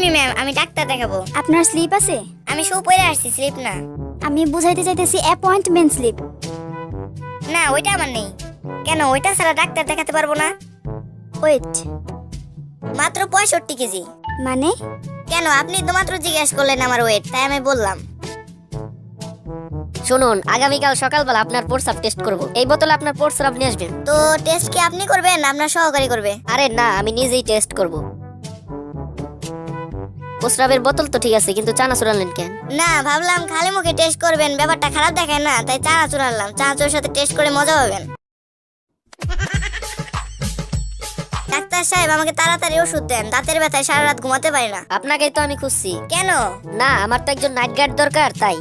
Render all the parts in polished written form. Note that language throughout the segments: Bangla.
মি ম্যাম, আমি ডাক্তার দেখাবো। আপনার স্লিপ আছে? আমি শু পরে আসছি, স্লিপ না। আমি বুঝাইতে চাইতেছি অ্যাপয়েন্টমেন্ট স্লিপ। না, ওইটা আমার নেই। কেন, ওইটা ছাড়া ডাক্তার দেখাতে পারবো না? ওয়েট, মাত্র 65 কেজি। মানে? কেন, আপনি তো মাত্র জিজ্ঞেস করলেন আমার ওয়েট, তাই আমি বললাম। শুনুন, আগামীকাল সকালবেলা আপনার প্রস্রাব টেস্ট করব। এই বোতলে আপনার প্রস্রাব নিয়ে আসবেন। তো টেস্ট কি আপনি করবেন না আপনার সহকারী করবে? আরে না, আমি নিজেই টেস্ট করব। প্রস্রাবের বোতল তো ঠিক আছে, কিন্তু চানাচুর আনলেন কেন? না, ভাবলাম খালি মুখে টেস্ট করবেন, ব্যাপারটা খারাপ দেখায় না, তাই চানাচুর আনলাম। চানাচুরের সাথে টেস্ট করে মজা পাবেন। ডাক্তার সাহেব, আমাকে তাড়াতাড়ি ওষুধ দেন, দাঁতের ব্যথায় সারা রাত ঘুমাতে পারি না। আপনাকেই তো আমি খুঁজছি। কেন? না, আমার তো একজন নাইট গার্ড দরকার, তাই।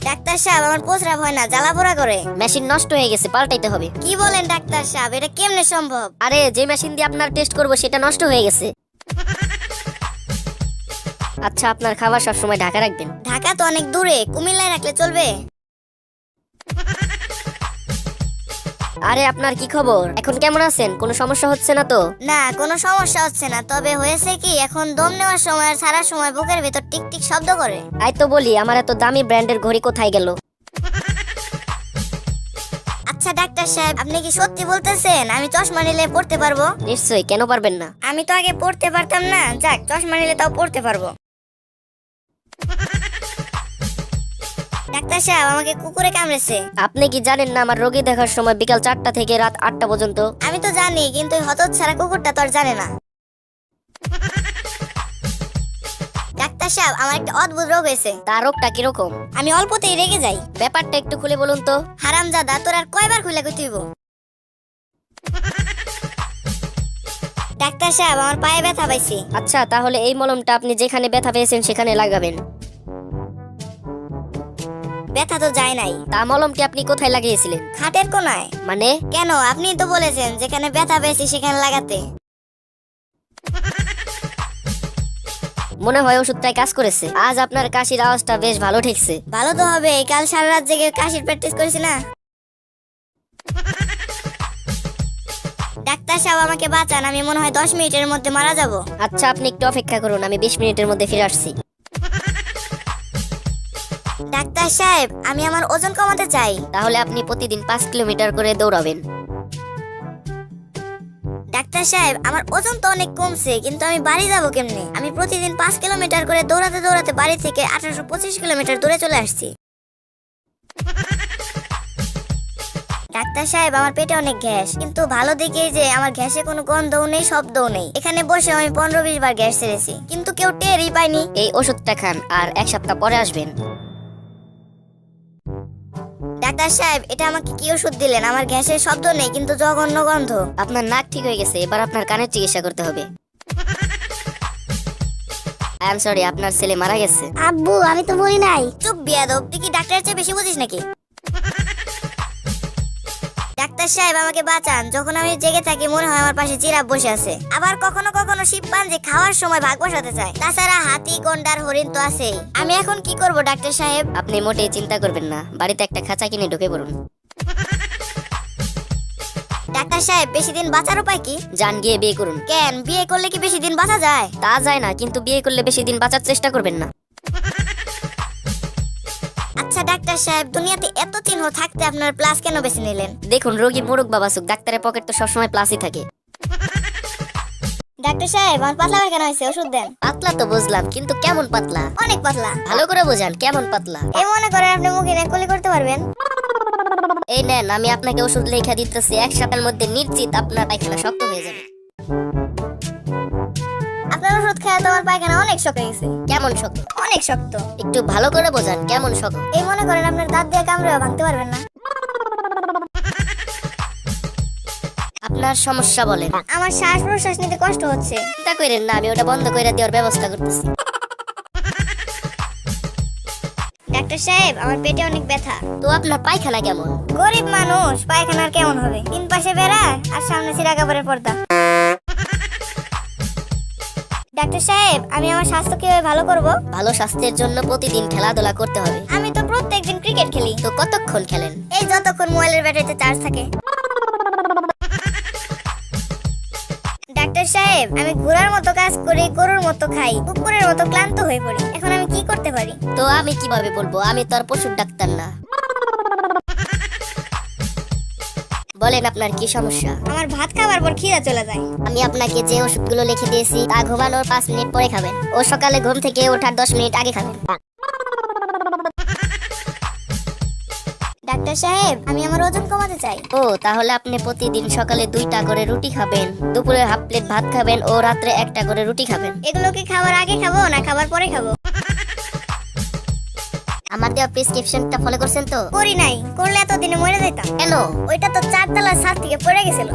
ডাক্তার সাহেব, আমার প্রস্রাব হয় না, জ্বালা পোড়া করে। মেশিন নষ্ট হয়ে গেছে, পাল্টাইতে হবে। কি বলেন ডাক্তার সাহেব, এটা কেমনে সম্ভব? আরে, যে মেশিন দিয়ে আপনার টেস্ট করব সেটা নষ্ট হয়ে গেছে। আচ্ছা, আপনার খাবার সবসময় ঢাকা রাখবেন। ঢাকা তো অনেক দূরে, কুমিল্লায় রাখলে চলবে? আরে, আপনার কি খবর? এখন কেমন আছেন? কোনো সমস্যা হচ্ছে না তো? না, কোনো সমস্যা হচ্ছে না, তবে হয়েছে কি, এখন দম নেওয়ার সময় আর সারা সময় বুকের ভিতর টিক টিক শব্দ করে। তাই তো বলি, আমার এত দামি ব্র্যান্ডের ঘড়ি কোথায় গেল? আচ্ছা ডাক্তার সাহেব, আপনি কি সত্যি বলতেছেন আমি চশমা নিলে পড়তে পারবো? নিশ্চয়ই, কেন পারবেন না? আমি তো আগে পড়তে পারতাম না, যাক, চশমা নিলে তাও পড়তে পারবো। ডাক্তার সাহেব, আমাকে কুকুরে কামড়েছে। আপনি কি জানেন না আমার রোগী দেখার সময় বিকাল 4টা থেকে রাত 8টা পর্যন্ত? আমি তো জানি, কিন্তু ওই হতচ্ছাড়া কুকুরটা তো আর জানে না। ডাক্তার সাহেব, আমার একটা অদ্ভুত রোগ হয়েছে। তার রোগটা কিরকম? আমি অল্পতেই রেগে যাই। ব্যাপারটা একটু খুলে বলুন তো। হারামজাদা, তোর আর কয়বার খুলে কইতে হইব? ডাক্তার সাহেব, আমার পায়ে ব্যথা পাইছি। আচ্ছা, তাহলে এই মলমটা আপনি যেখানে ব্যথা পেয়েছেন সেখানে লাগাবেন। ব্যথা তো যায় নাই। তা মলমটি আপনি কোথায় লাগিয়েছিলেন? খাটের কোনায়। মানে? কেন, আপনি তো বলেছেন যেখানে ব্যথা পেয়েছি সেখানে লাগাতে। মনে হয় ওষুধটাই কাজ করেছে। আজ আপনার কাশির আওয়াজটা বেশ ভালো ঠেকছে। ভালো তো হবে, কাল সারা রাত জেগে কাশির প্র্যাকটিস করেছি না। ডাক্তার সাহেব, আমাকে বাঁচান, আমি মনে হয় 10 মিনিটের মধ্যে মারা যাব। আচ্ছা, আপনি একটু অপেক্ষা করুন, আমি 20 মিনিটের মধ্যে ফিরে আসছি। ডাক্তার সাহেব, আমি আমার ওজন কমাতে চাই। তাহলে আপনি প্রতিদিন 5 কিলোমিটার করে দৌড়াবেন। ডাক্তার সাহেব, আমার ওজন তো অনেক কমছে, কিন্তু আমি বাড়ি যাব কেমনে? আমি প্রতিদিন 5 কিলোমিটার করে দৌড়াতে দৌড়াতে বাড়ি থেকে 1825 কিলোমিটার দূরে চলে আসছি। ডাক্তার সাহেব, আমার পেটে অনেক গ্যাস, কিন্তু ভালো দিকেই যে আমার গ্যাসে কোনো গন্ধও নেই, শব্দও নেই। এখানে বসে আমি 15-20 বার গ্যাস ছেড়েছি, কিন্তু কেউ টেরই পায়নি। এই ওষুধটা খান, আর 1 সপ্তাহ পরে আসবেন। ডাক্তার সাহেব, এটা আমাকে কি ওষুধ দিলেন? আমার গ্যাসের শব্দ নেই, কিন্তু জঘন্য গন্ধ। আপনার নাক ঠিক হয়ে গেছে, এবার আপনার কানের চিকিৎসা করতে হবে। আই এম সরি, আপনার ছেলে মারা গেছে। আব্বু, আমি তো বলি নাই। চুপ বিয়াদব, তুই কি ডাক্তারের চেয়ে বেশি বুঝিস নাকি? ডাক্তার সাহেব, আমাকে বাঁচান, যখন আমি জেগে থাকি মনে হয় আমার পাশে জিরাফ বসে আছে। আবার কখনো কখনো শিম্পাঞ্জি খাওয়ার সময় ভাগ বসাতে চায়। তাছাড়া হাতি, গন্ডার, হরিণ তো আছেই। আমি এখন কি করব ডাক্তার সাহেব? আপনি মোটেই চিন্তা করবেন না, বাড়িতে একটা খাঁচা কিনে ঢুকে পড়ুন। ডাক্তার সাহেব, বেশি দিন বাঁচার উপায় কি? যান, গিয়ে বিয়ে করুন। কেন, বিয়ে করলে কি বেশি দিন বাঁচা যায়? তা যায় না, কিন্তু বিয়ে করলে বেশি দিন বাঁচার চেষ্টা করবেন না। আচ্ছা ডাক্তার সাহেব, দুনিয়াতে এত চিহ্ন থাকতে আপনার প্লাস কেন বেছে নিলেন? দেখুন, রোগী মোরগ বাবাসুক, ডাক্তারের পকেট তো সবসময় প্লাসই থাকে। ডাক্তার সাহেব, আমার পাতলা পায়খানা হয়েছে, ওষুধ দেন। পাতলা তো বুঝলাম, কিন্তু কেমন পাতলা? অনেক পাতলা। ভালো করে বোঝান, কেমন পাতলা? এই মনে করেন আপনি মুখে কুলি করতে পারবেন। এই নেন, আমি আপনাকে ওষুধ লেখা দিতেছি, 1 সপ্তাহের মধ্যে নিশ্চিত আপনার পায়খানা শক্ত হয়ে যাবে। আপনার ওষুধ খেয়ে তো আমার পায়খানা অনেক শক্ত হয়ে গেছে। কেমন শক্ত? অনেক শক্ত। একটু ভালো করে বোঝান, কেমন শক্ত? এই মনে করেন আপনার দাঁত দিয়ে কামড়েও ভাঙতে পারবেন না। আপনার সমস্যা বলেন। আমার শ্বাস প্রশ্বাস নিতে কষ্ট হচ্ছে। চিন্তা করেন না, আমি ওটা বন্ধ করে দেওয়ার ব্যবস্থা করতেছি। ডাক্তার সাহেব, আমার পেটে অনেক ব্যথা। তো আপনার পায়খানা কেমন? গরিব মানুষ, পায়খানার কেমন হবে? 3 পাশে বেড়া আর সামনে ছিঁড়া কাপড়ের পর্দা। ডাক্তার সাহেব, আমি আমার স্বাস্থ্য কিভাবে ভালো করব? ভালো স্বাস্থ্যের জন্য প্রতিদিন খেলাধুলা করতে হবে। আমি তো প্রত্যেকদিন ক্রিকেট খেলি। তো কতক্ষণ খেলেন? এই যতক্ষণ মোবাইলের ব্যাটারিতে চার্জ থাকে। ডাক্তার সাহেব, সাহেব, আমি ঘোড়ার মতো কাজ করি, গরুর মতো খাই, কুকুরের মতো ক্লান্ত হয়ে পড়ি। এখন আমি কি করতে পারি? তো আমি কিভাবে বলবো? আমি তো আর পশুর ডাক্তার না। বলেন আপনার কি সমস্যা? আমার ভাত খাবার পর খিদা চলে যায়। আমি আপনাকে যে ওষুধগুলো লিখে দিয়েছি তা ঘুমানোর 5 মিনিট পরে খাবেন ও সকালে ঘুম থেকে ওঠার 10 মিনিট আগে খাবেন। ডাক্তার সাহেব, আমি আমার ওজন কমাতে চাই। ও তাহলে আপনি প্রতিদিন সকালে 2টা করে রুটি খাবেন, দুপুরে হাফ প্লেট ভাত খাবেন ও রাত্রে 1টা করে রুটি খাবেন। এগুলো কি খাবার আগে খাবো না খাবার পরে খাবো? আমার দেওয়া প্রেসক্রিপশনটা ফলো করছেন তো? করি নাই, করলে এতদিনে মরে যেতাম। কেন? ওইটা তো 4 তলার ছাদ থেকে পড়ে গেছিল।